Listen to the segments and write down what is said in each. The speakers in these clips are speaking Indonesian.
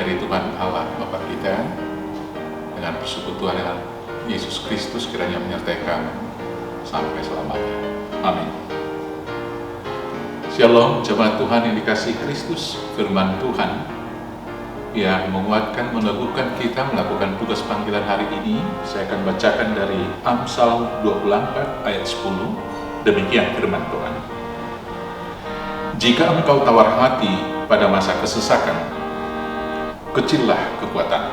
dari Tuhan Allah Bapa kita dengan persekutuan dengan Yesus Kristus kiranya menyertai kami sampai selamanya. Amin. Shalom jemaat Tuhan yang dikasihi Kristus. Firman Tuhan yang menguatkan, meneguhkan kita melakukan tugas panggilan hari ini. Saya akan bacakan dari Amsal 24 ayat 10. Demikian firman Tuhan. Jika engkau tawar hati pada masa kesesakan, kecillah kekuatan.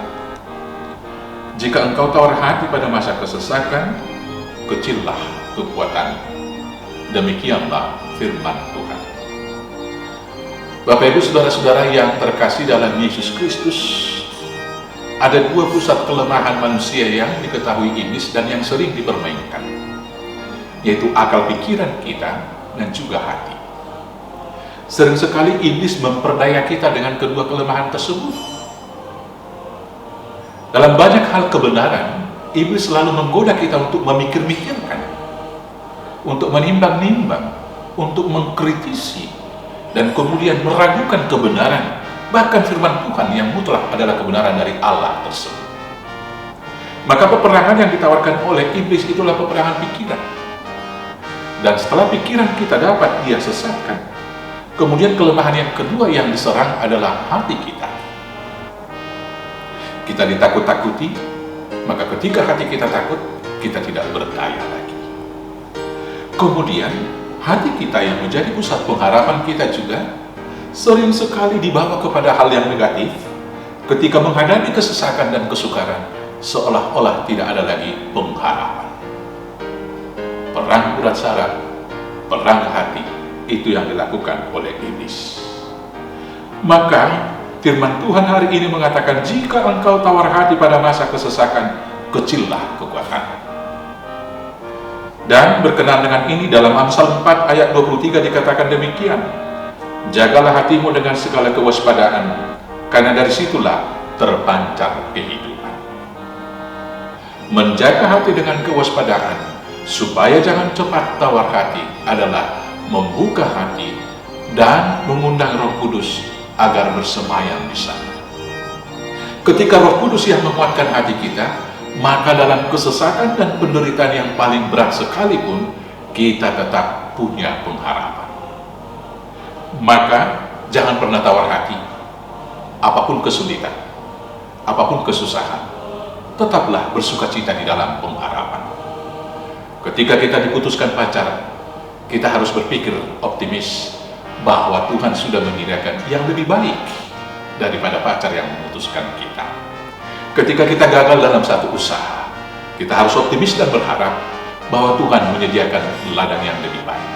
Jika engkau tawar hati pada masa kesesakan, kecillah kekuatan. Demikianlah firman Tuhan. Bapak Ibu saudara-saudara yang terkasih dalam Yesus Kristus, ada dua pusat kelemahan manusia yang diketahui iblis dan yang sering dipermainkan, yaitu akal pikiran kita dan juga hati. Sering sekali iblis memperdaya kita dengan kedua kelemahan tersebut. Dalam banyak hal kebenaran, iblis selalu menggoda kita untuk memikir-mikirkan, untuk menimbang-nimbang, untuk mengkritisi, dan kemudian meragukan kebenaran, bahkan firman Tuhan yang mutlak adalah kebenaran dari Allah tersebut. Maka peperangan yang ditawarkan oleh iblis itulah peperangan pikiran. Dan setelah pikiran kita dapat dia sesatkan, kemudian kelemahan yang kedua yang diserang adalah hati kita. Kita ditakut-takuti, maka ketika hati kita takut, kita tidak berdaya lagi. Kemudian, hati kita yang menjadi pusat pengharapan kita juga sering sekali dibawa kepada hal yang negatif. Ketika menghadapi kesesakan dan kesukaran, seolah-olah tidak ada lagi pengharapan. Perang urat saraf, perang hati, itu yang dilakukan oleh iblis. Maka firman Tuhan hari ini mengatakan, jika engkau tawar hati pada masa kesesakan, kecillah kekuatan. Dan berkenaan dengan ini dalam Amsal 4 ayat 23 dikatakan demikian, jagalah hatimu dengan segala kewaspadaan, karena dari situlah terpancar kehidupan. Menjaga hati dengan kewaspadaan supaya jangan cepat tawar hati adalah membuka hati dan mengundang Roh Kudus agar bersemayam di sana. Ketika Roh Kudus yang menguatkan hati kita, maka dalam kesesakan dan penderitaan yang paling berat sekalipun, kita tetap punya pengharapan. Maka jangan pernah tawar hati. Apapun kesulitan, apapun kesusahan, tetaplah bersukacita di dalam pengharapan. Ketika kita diputuskan pacaran, kita harus berpikir optimis bahwa Tuhan sudah menyediakan yang lebih baik daripada pacar yang memutuskan kita. Ketika kita gagal dalam satu usaha, kita harus optimis dan berharap bahwa Tuhan menyediakan ladang yang lebih baik.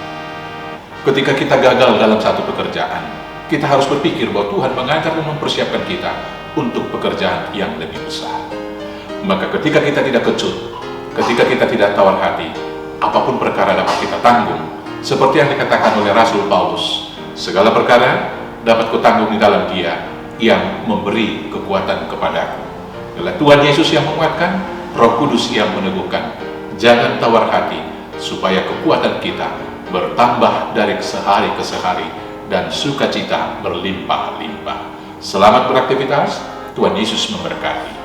Ketika kita gagal dalam satu pekerjaan, kita harus berpikir bahwa Tuhan mengajar dan mempersiapkan kita untuk pekerjaan yang lebih besar. Maka ketika kita tidak kecut, ketika kita tidak tawar hati, apapun perkara dapat kita tanggung. Seperti yang dikatakan oleh Rasul Paulus, segala perkara dapat kutanggung di dalam Dia yang memberi kekuatan kepadaku. Adalah Tuhan Yesus yang menguatkan, Roh Kudus yang meneguhkan. Jangan tawar hati, supaya kekuatan kita bertambah dari sehari ke sehari, dan sukacita berlimpah-limpah. Selamat beraktivitas, Tuhan Yesus memberkati.